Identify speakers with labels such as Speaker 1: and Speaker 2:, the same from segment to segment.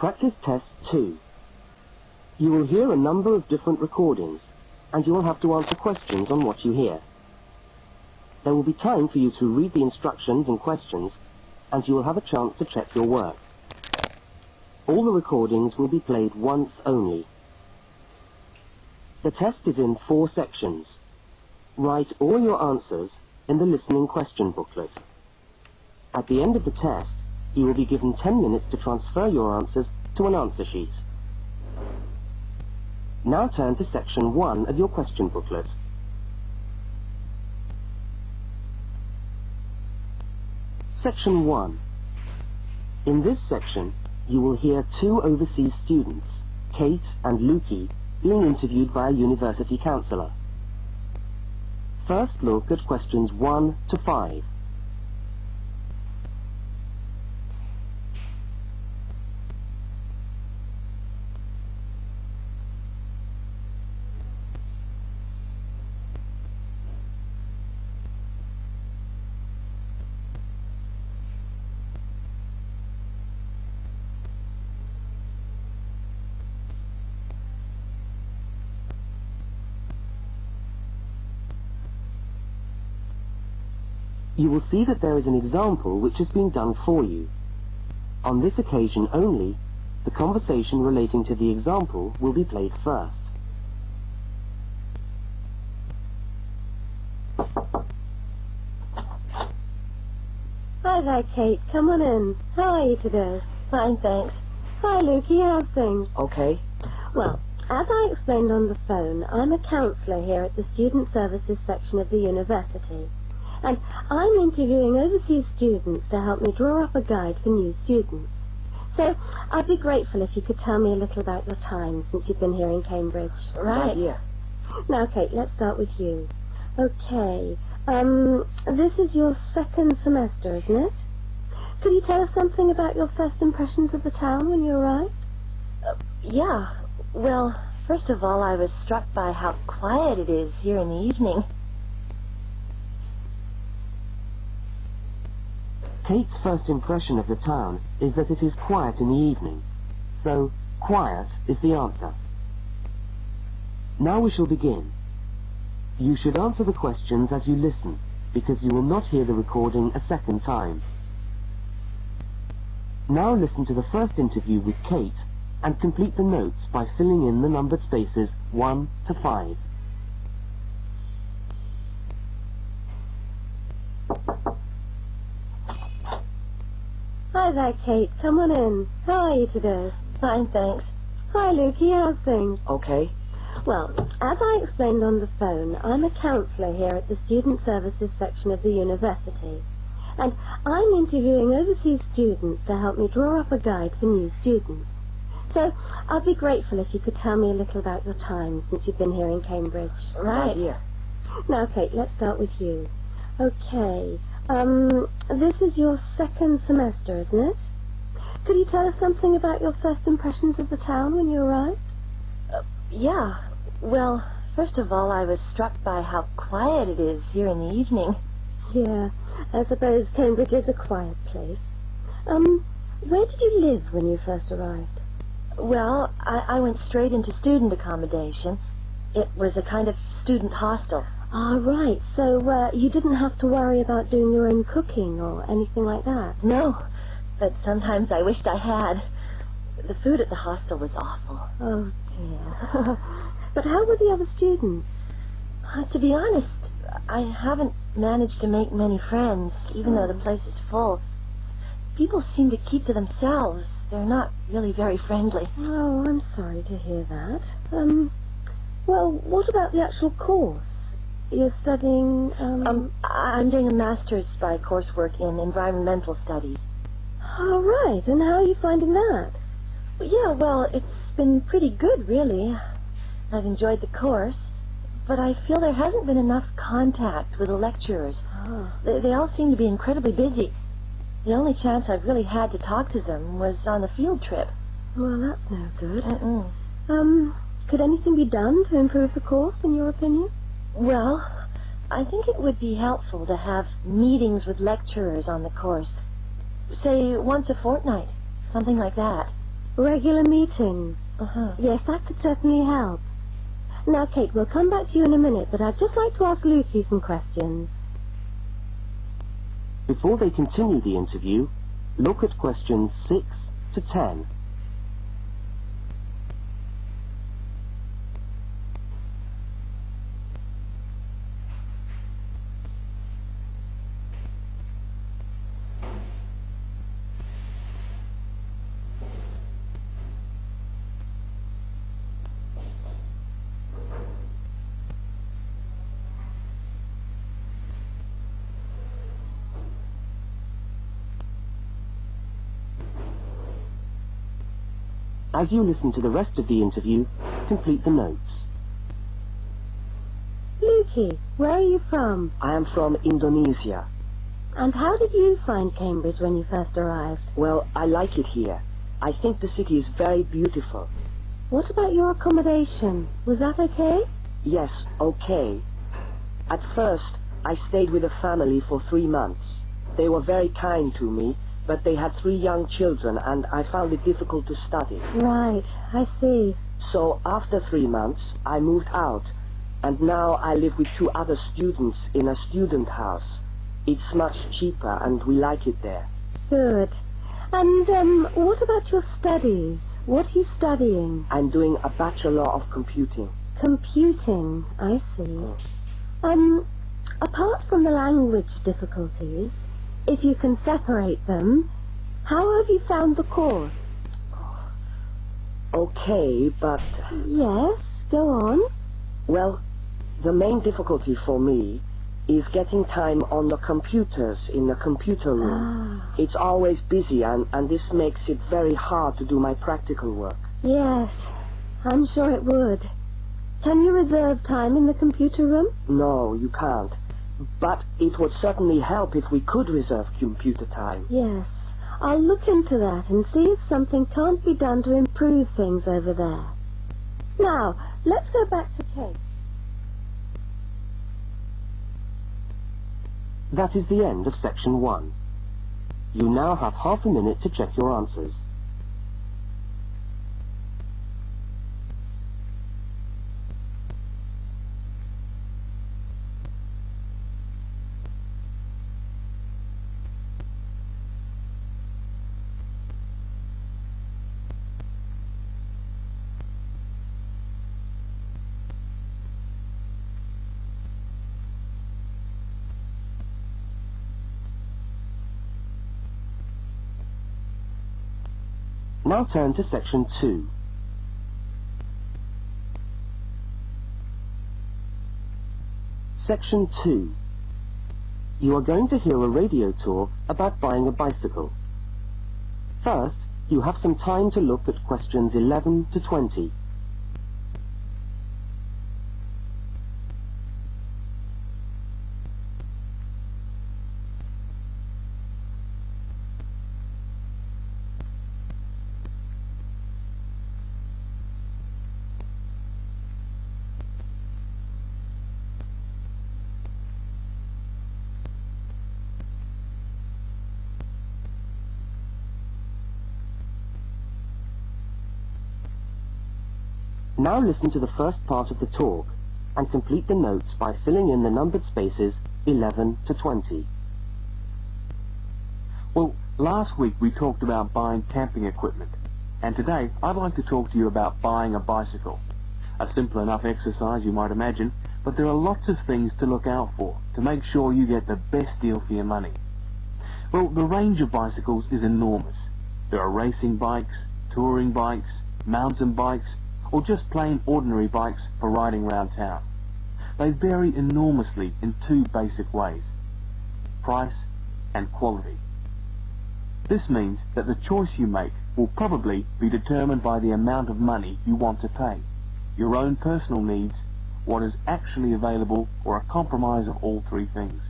Speaker 1: Practice Test 2. You will hear a number of different recordings, and you will have to answer questions on what you hear. There will be time for you to read the instructions and questions, and you will have a chance to check your work. All the recordings will be played once only. The test is in 4 sections. Write all your answers in the listening question booklet. At the end of the test, you will be given 10 minutes to transfer your answers to an answer sheet. Now turn to section 1 of your question booklet. Section 1. In this section, you will hear 2 overseas students, Kate and Lukey, being interviewed by a university counsellor. First look at questions 1 to 5. You will see that there is an example which has been done for you. On this occasion only, the conversation relating to the example will be played first.
Speaker 2: Hi there, Kate. Come on in. How are you today? Fine, thanks. Hi, Lukey. How's things?
Speaker 1: Okay.
Speaker 2: Well, as I explained on the phone, I'm a counsellor here at the Student Services section of the university. And I'm interviewing overseas students to help me draw up a guide for new students. So I'd be grateful if you could tell me a little about your time since you've been here in Cambridge.
Speaker 1: Right. Yeah.
Speaker 2: Now, Kate, let's start with you. Okay. This is your 2nd semester, isn't it? Could you tell us something about your first impressions of the town when you arrived?
Speaker 3: Yeah. Well, first of all, I was struck by how quiet it is here in the evening.
Speaker 1: Kate's first impression of the town is that it is quiet in the evening. So, quiet is the answer. Now we shall begin. You should answer the questions as you listen, because you will not hear the recording a second time. Now listen to the first interview with Kate and complete the notes by filling in the numbered spaces 1 to 5.
Speaker 2: Hi there, Kate. Come on in. How are you today?
Speaker 3: Fine, thanks.
Speaker 2: Hi, Lukey. How's things?
Speaker 1: Okay.
Speaker 2: Well, as I explained on the phone, I'm a counsellor here at the Student Services section of the university. And I'm interviewing overseas students to help me draw up a guide for new students. So I'd be grateful if you could tell me a little about your time since you've been here in Cambridge.
Speaker 3: Right.
Speaker 1: Yeah.
Speaker 2: Now, Kate, let's start with you. Okay. This is your 2nd semester, isn't it? Could you tell us something about your first impressions of the town when you arrived?
Speaker 3: Yeah. Well, first of all, I was struck by how quiet it is here in the evening.
Speaker 2: Yeah, I suppose Cambridge is a quiet place. Where did you live when you first arrived?
Speaker 3: Well, I went straight into student accommodation. It was a kind of student hostel.
Speaker 2: Ah, right. So, you didn't have to worry about doing your own cooking or anything like that?
Speaker 3: No, but sometimes I wished I had. The food at the hostel was awful.
Speaker 2: Oh, dear. But how were the other students?
Speaker 3: To be honest, I haven't managed to make many friends, even though the place is full. People seem to keep to themselves. They're not really very friendly.
Speaker 2: Oh, I'm sorry to hear that. Well, what about the actual course? You're studying,
Speaker 3: I'm doing a master's by coursework in environmental studies.
Speaker 2: Oh, right. And how are you finding that?
Speaker 3: Yeah, well, it's been pretty good, really. I've enjoyed the course, but I feel there hasn't been enough contact with the lecturers.
Speaker 2: Oh.
Speaker 3: They all seem to be incredibly busy. The only chance I've really had to talk to them was on the field trip.
Speaker 2: Well, that's no good.
Speaker 3: Mm-mm.
Speaker 2: Could anything be done to improve the course, in your opinion?
Speaker 3: Well, I think it would be helpful to have meetings with lecturers on the course. Say, once a fortnight. Something like that.
Speaker 2: Regular meetings. Yes, that could certainly help. Now, Kate, we'll come back to you in a minute, but I'd just like to ask Lucy some questions.
Speaker 1: Before they continue the interview, look at questions 6 to 10. As you listen to the rest of the interview, complete the notes.
Speaker 2: Lucy, where are you from?
Speaker 1: I am from Indonesia.
Speaker 2: And how did you find Cambridge when you first arrived?
Speaker 1: Well, I like it here. I think the city is very beautiful.
Speaker 2: What about your accommodation? Was that okay?
Speaker 1: Yes, okay. At first, I stayed with a family for 3 months. They were very kind to me, but they had 3 young children and I found it difficult to study.
Speaker 2: Right, I see.
Speaker 1: So after 3 months, I moved out, and now I live with 2 other students in a student house. It's much cheaper and we like it there.
Speaker 2: Good. And, what about your studies? What are you studying?
Speaker 1: I'm doing a Bachelor of Computing.
Speaker 2: Computing, I see. Apart from the language difficulties, if you can separate them, how have you found the course?
Speaker 1: Okay, but...
Speaker 2: Yes, go on.
Speaker 1: Well, the main difficulty for me is getting time on the computers in the computer room. It's always busy, and this makes it very hard to do my practical work.
Speaker 2: Yes, I'm sure it would. Can you reserve time in the computer room?
Speaker 1: No, you can't. But it would certainly help if we could reserve computer time.
Speaker 2: Yes, I'll look into that and see if something can't be done to improve things over there. Now, let's go back to Kate.
Speaker 1: That is the end of section 1. You now have half a minute to check your answers. Now turn to section 2. Section 2. You are going to hear a radio tour about buying a bicycle. First, you have some time to look at questions 11 to 20. Now listen to the first part of the talk and complete the notes by filling in the numbered spaces 11 to 20.
Speaker 4: Well, last week we talked about buying camping equipment, and today I'd like to talk to you about buying a bicycle. A simple enough exercise, you might imagine, but there are lots of things to look out for to make sure you get the best deal for your money. Well, the range of bicycles is enormous. There are racing bikes, touring bikes, mountain bikes, or just plain ordinary bikes for riding around town. They vary enormously in 2 basic ways: price and quality. This means that the choice you make will probably be determined by the amount of money you want to pay, your own personal needs, what is actually available, or a compromise of all 3 things.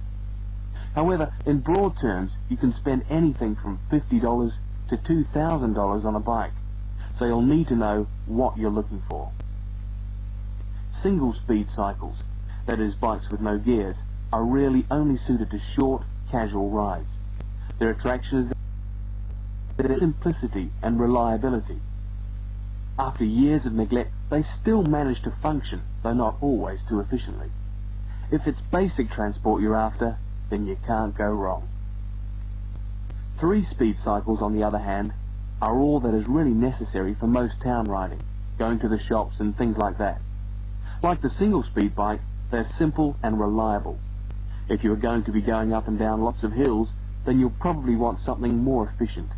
Speaker 4: However, in broad terms, you can spend anything from $50 to $2,000 on a bike, so you'll need to know what you're looking for. Single-speed cycles, that is bikes with no gears, are really only suited to short, casual rides. Their attraction is their simplicity and reliability, After years of neglect, they still manage to function, though not always too efficiently. If it's basic transport you're after, then you can't go wrong. 3-speed cycles, on the other hand, are all that is really necessary for most town riding, going to the shops and things like that. Like the single-speed bike, they're simple and reliable. If you are going to be going up and down lots of hills, then you'll probably want something more efficient.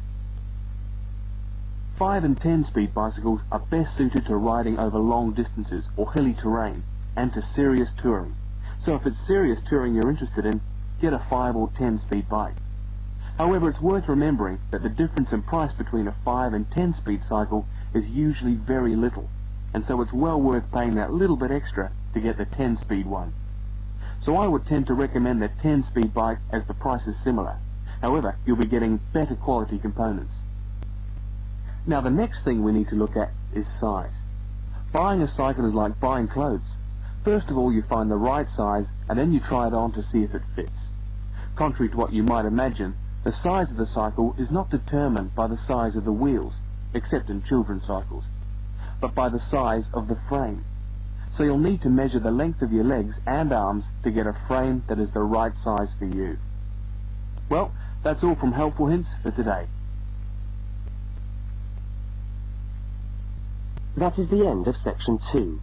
Speaker 4: 5 and 10-speed bicycles are best suited to riding over long distances or hilly terrain and to serious touring. So if it's serious touring you're interested in, get a 5 or 10-speed bike. However, it's worth remembering that the difference in price between a 5 and 10-speed cycle is usually very little, and so it's well worth paying that little bit extra to get the 10-speed one. So I would tend to recommend the 10-speed bike as the price is similar. However, you'll be getting better quality components. Now the next thing we need to look at is size. Buying a cycle is like buying clothes. First of all you find the right size and then you try it on to see if it fits. Contrary to what you might imagine, the size of the cycle is not determined by the size of the wheels, except in children's cycles, but by the size of the frame. So you'll need to measure the length of your legs and arms to get a frame that is the right size for you. Well, that's all from Helpful Hints for today.
Speaker 1: That is the end of section 2.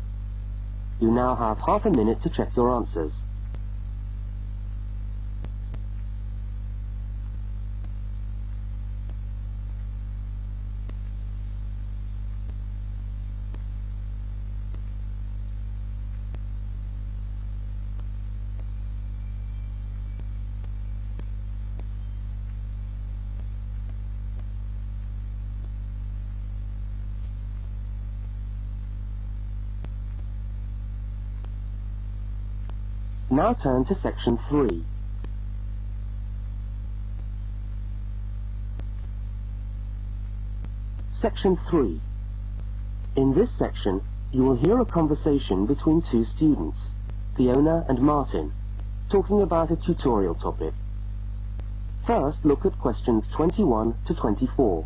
Speaker 1: You now have half a minute to check your answers. Now turn to section 3. Section 3. In this section, you will hear a conversation between 2 students, Fiona and Martin, talking about a tutorial topic. First, look at questions 21 to 24.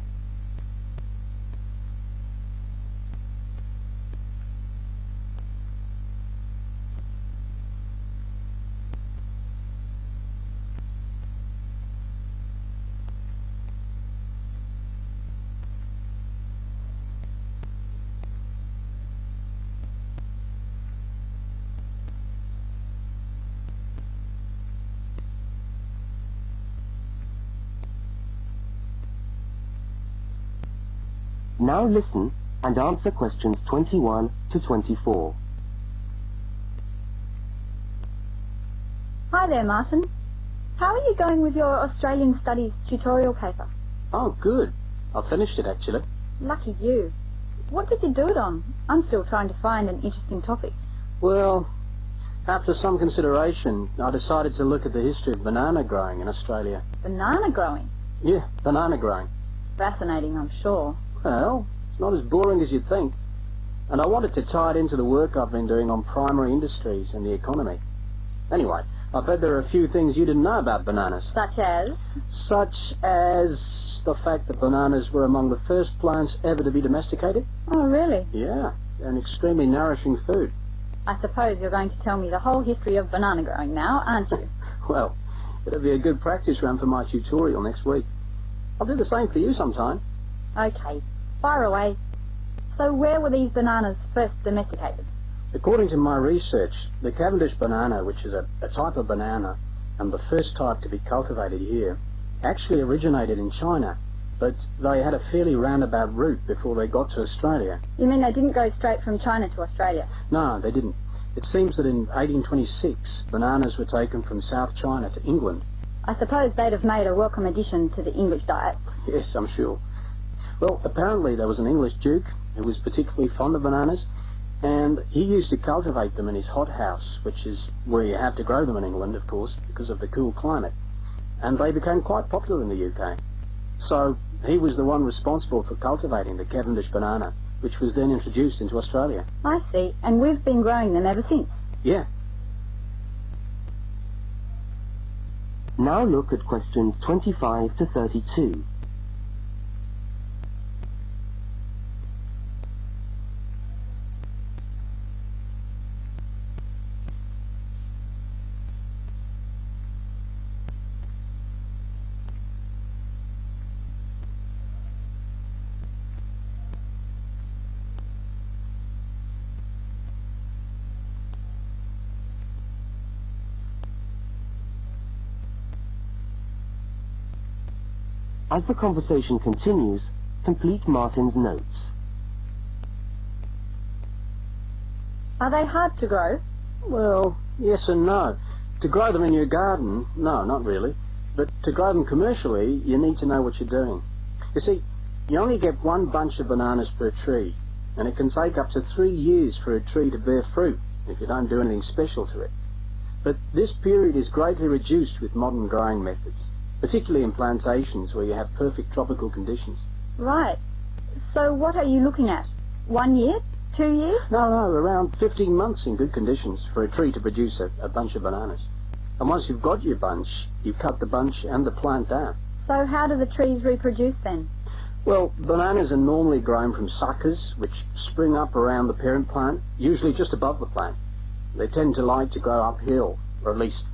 Speaker 1: Now listen and answer questions 21 to 24.
Speaker 5: Hi there, Martin. How are you going with your Australian Studies tutorial paper?
Speaker 6: Oh, good. I finished it, actually.
Speaker 5: Lucky you. What did you do it on? I'm still trying to find an interesting topic.
Speaker 6: Well, after some consideration, I decided to look at the history of banana growing in Australia.
Speaker 5: Banana growing?
Speaker 6: Yeah, banana growing.
Speaker 5: Fascinating, I'm sure.
Speaker 6: Well, it's not as boring as you'd think. And I wanted to tie it into the work I've been doing on primary industries and the economy. Anyway, I bet there are a few things you didn't know about bananas.
Speaker 5: Such as?
Speaker 6: Such as the fact that bananas were among the first plants ever to be domesticated.
Speaker 5: Oh, really?
Speaker 6: Yeah, they're an extremely nourishing food.
Speaker 5: I suppose you're going to tell me the whole history of banana growing now, aren't you?
Speaker 6: Well, it'll be a good practice run for my tutorial next week. I'll do the same for you sometime.
Speaker 5: Okay, fire away. So where were these bananas first domesticated?
Speaker 6: According to my research, the Cavendish banana, which is a type of banana, and the first type to be cultivated here, actually originated in China, but they had a fairly roundabout route before they got to Australia.
Speaker 5: You mean they didn't go straight from China to Australia?
Speaker 6: No, they didn't. It seems that in 1826, bananas were taken from South China to England.
Speaker 5: I suppose they'd have made a welcome addition to the English diet.
Speaker 6: Yes, I'm sure. Well, apparently there was an English duke who was particularly fond of bananas, and he used to cultivate them in his hothouse, which is where you have to grow them in England, of course, because of the cool climate. And they became quite popular in the UK. So he was the one responsible for cultivating the Cavendish banana, which was then introduced into Australia.
Speaker 5: I see, and we've been growing them ever since.
Speaker 6: Yeah.
Speaker 1: Now look at questions 25 to 32. As the conversation continues, complete Martin's notes.
Speaker 5: Are they hard to grow?
Speaker 6: Well, yes and no. To grow them in your garden, no, not really. But to grow them commercially, you need to know what you're doing. You see, you only get one bunch of bananas per tree, and it can take up to 3 years for a tree to bear fruit if you don't do anything special to it. But this period is greatly reduced with modern growing methods, particularly in plantations where you have perfect tropical conditions.
Speaker 5: Right. So what are you looking at? 1 year? 2 years?
Speaker 6: No, around 15 months in good conditions for a tree to produce a bunch of bananas. And once you've got your bunch, you cut the bunch and the plant down.
Speaker 5: So how do the trees reproduce then?
Speaker 6: Well, bananas are normally grown from suckers, which spring up around the parent plant, usually just above the plant. They tend to like to grow uphill, or at least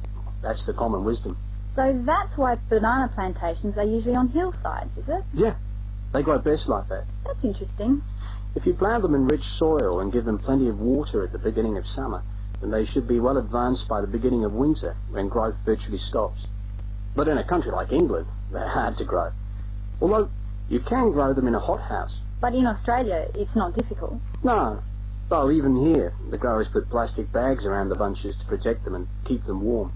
Speaker 6: that's the common wisdom.
Speaker 5: So that's why banana plantations are usually on hillsides, is it?
Speaker 6: Yeah, they grow best like that.
Speaker 5: That's interesting.
Speaker 6: If you plant them in rich soil and give them plenty of water at the beginning of summer, then they should be well advanced by the beginning of winter, when growth virtually stops. But in a country like England, they're hard to grow. Although, you can grow them in a hothouse.
Speaker 5: But in Australia, it's not difficult.
Speaker 6: No, though even here, the growers put plastic bags around the bunches to protect them and keep them warm.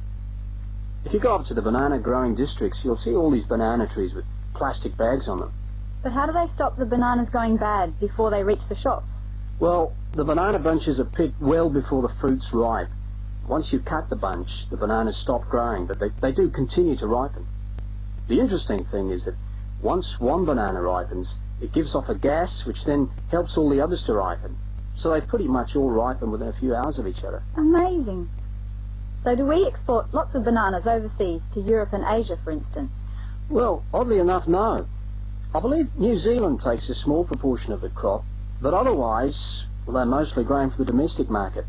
Speaker 6: If you go up to the banana growing districts, you'll see all these banana trees with plastic bags on them.
Speaker 5: But how do they stop the bananas going bad before they reach the shops?
Speaker 6: Well, the banana bunches are picked well before the fruit's ripe. Once you cut the bunch, the bananas stop growing, but they do continue to ripen. The interesting thing is that once one banana ripens, it gives off a gas which then helps all the others to ripen. So they pretty much all ripen within a few hours of each other.
Speaker 5: Amazing. So do we export lots of bananas overseas to Europe and Asia, for instance?
Speaker 6: Well, oddly enough, no. I believe New Zealand takes a small proportion of the crop, but otherwise, well, they're mostly grown for the domestic market,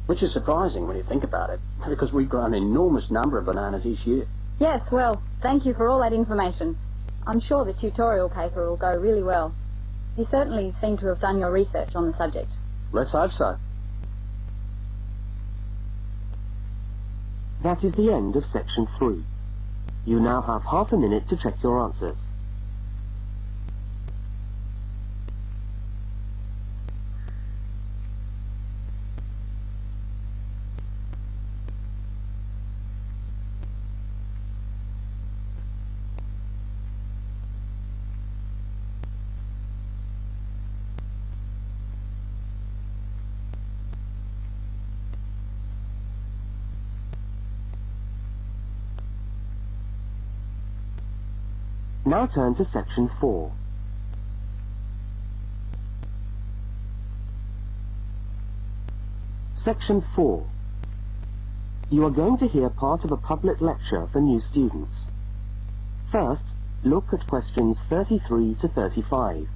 Speaker 6: which is surprising when you think about it, because we grow an enormous number of bananas each year.
Speaker 5: Yes, well, thank you for all that information. I'm sure the tutorial paper will go really well. You certainly seem to have done your research on the subject.
Speaker 6: Let's hope so.
Speaker 1: That is the end of section 3. You now have half a minute to check your answers. Now turn to section 4. Section 4. You are going to hear part of a public lecture for new students. First, look at questions 33 to 35.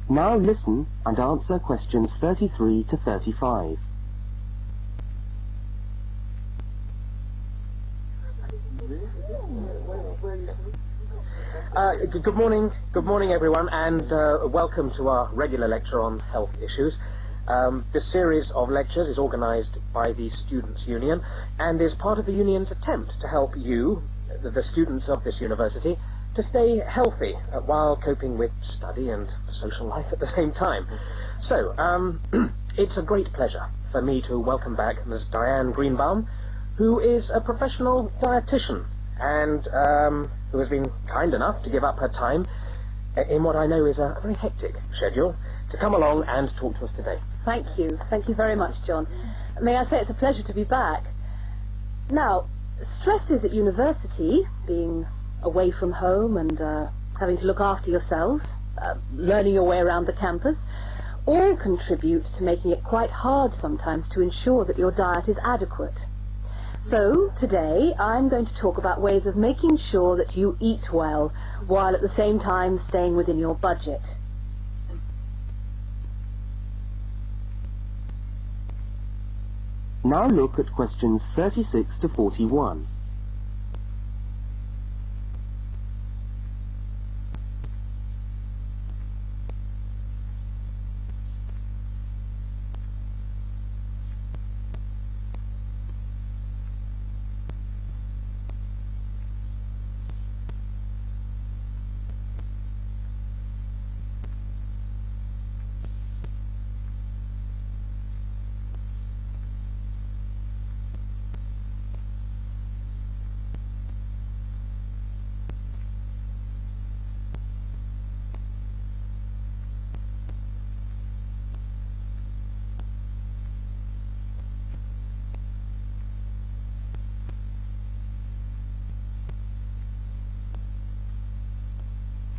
Speaker 1: Now listen and answer questions 33 to 35.
Speaker 7: Good morning everyone, and welcome to our regular lecture on health issues. This series of lectures is organised by the Students' Union and is part of the Union's attempt to help you, the students of this university, to stay healthy while coping with study and social life at the same time. So, it's a great pleasure for me to welcome back Ms. Diane Greenbaum, who is a professional dietitian and who has been kind enough to give up her time in what I know is a very hectic schedule to come along and talk to us today.
Speaker 3: Thank you. Thank you very much, John. May I say it's a pleasure to be back. Now, stresses at university, being away from home and having to look after yourselves, learning your way around the campus, all contribute to making it quite hard sometimes to ensure that your diet is adequate. So, today, I'm going to talk about ways of making sure that you eat well, while at the same time staying within your budget.
Speaker 1: Now look at questions 36 to 41.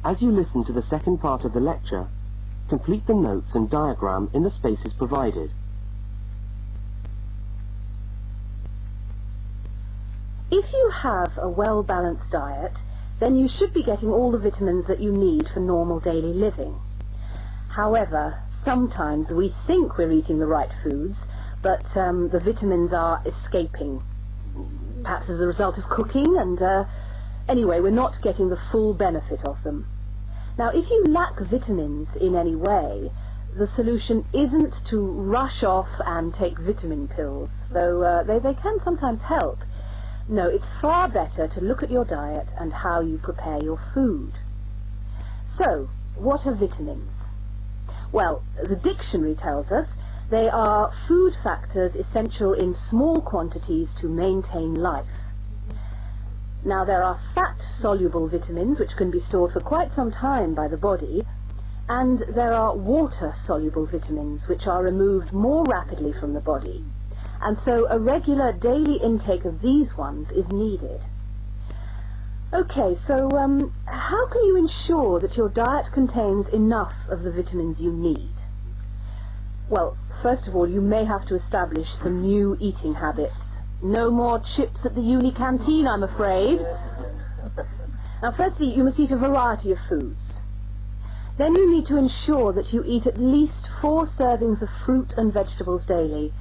Speaker 1: As you listen to the second part of the lecture, complete the notes and diagram in the spaces provided.
Speaker 3: If you have a well-balanced diet, then you should be getting all the vitamins that you need for normal daily living. However, sometimes we think we're eating the right foods, but the vitamins are escaping, perhaps as a result of cooking, and anyway, we're not getting the full benefit of them. Now, if you lack vitamins in any way, the solution isn't to rush off and take vitamin pills, though they can sometimes help. No, it's far better to look at your diet and how you prepare your food. So, what are vitamins? Well, the dictionary tells us they are food factors essential in small quantities to maintain life. Now, there are fat-soluble vitamins which can be stored for quite some time by the body, and there are water-soluble vitamins which are removed more rapidly from the body, and so a regular daily intake of these ones is needed. Okay, so how can you ensure that your diet contains enough of the vitamins you need? Well, first of all, you may have to establish some new eating habits. No more chips at the uni canteen, I'm afraid. Now, firstly, you must eat a variety of foods. Then you need to ensure that you eat at least 4 servings of fruit and vegetables daily.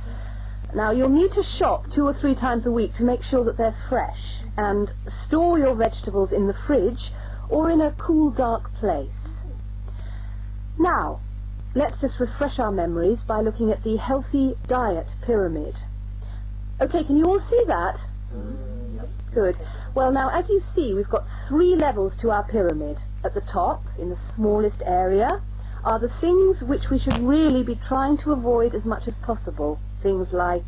Speaker 3: Now, you'll need to shop 2 or 3 times a week to make sure that they're fresh, and store your vegetables in the fridge or in a cool, dark place. Now, let's just refresh our memories by looking at the healthy diet pyramid. Okay, can you all see that? Good. Well, now, as you see, we've got 3 levels to our pyramid. At the top, in the smallest area, are the things which we should really be trying to avoid as much as possible. Things like,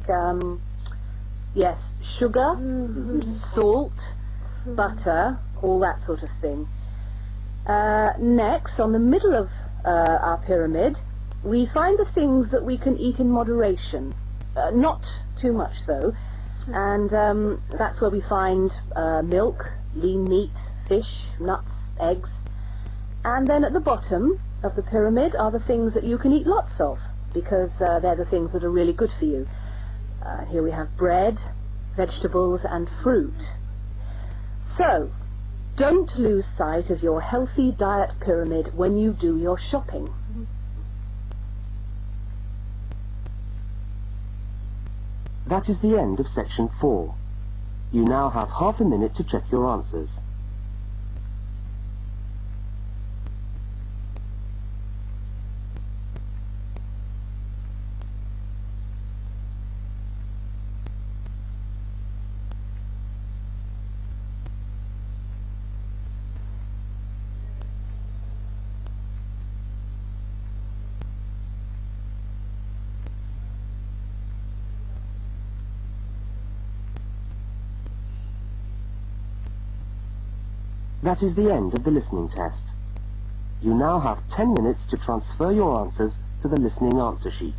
Speaker 3: yes, sugar, salt, butter, all that sort of thing. Next, on the middle of our pyramid, we find the things that we can eat in moderation. Not too much, though. And that's where we find milk, lean meat, fish, nuts, eggs. And then at the bottom of the pyramid are the things that you can eat lots of, because they're the things that are really good for you. Here we have bread, vegetables, and fruit. So, don't lose sight of your healthy diet pyramid when you do your shopping.
Speaker 1: That is the end of section 4. You now have half a minute to check your answers. That is the end of the listening test. You now have 10 minutes to transfer your answers to the listening answer sheet.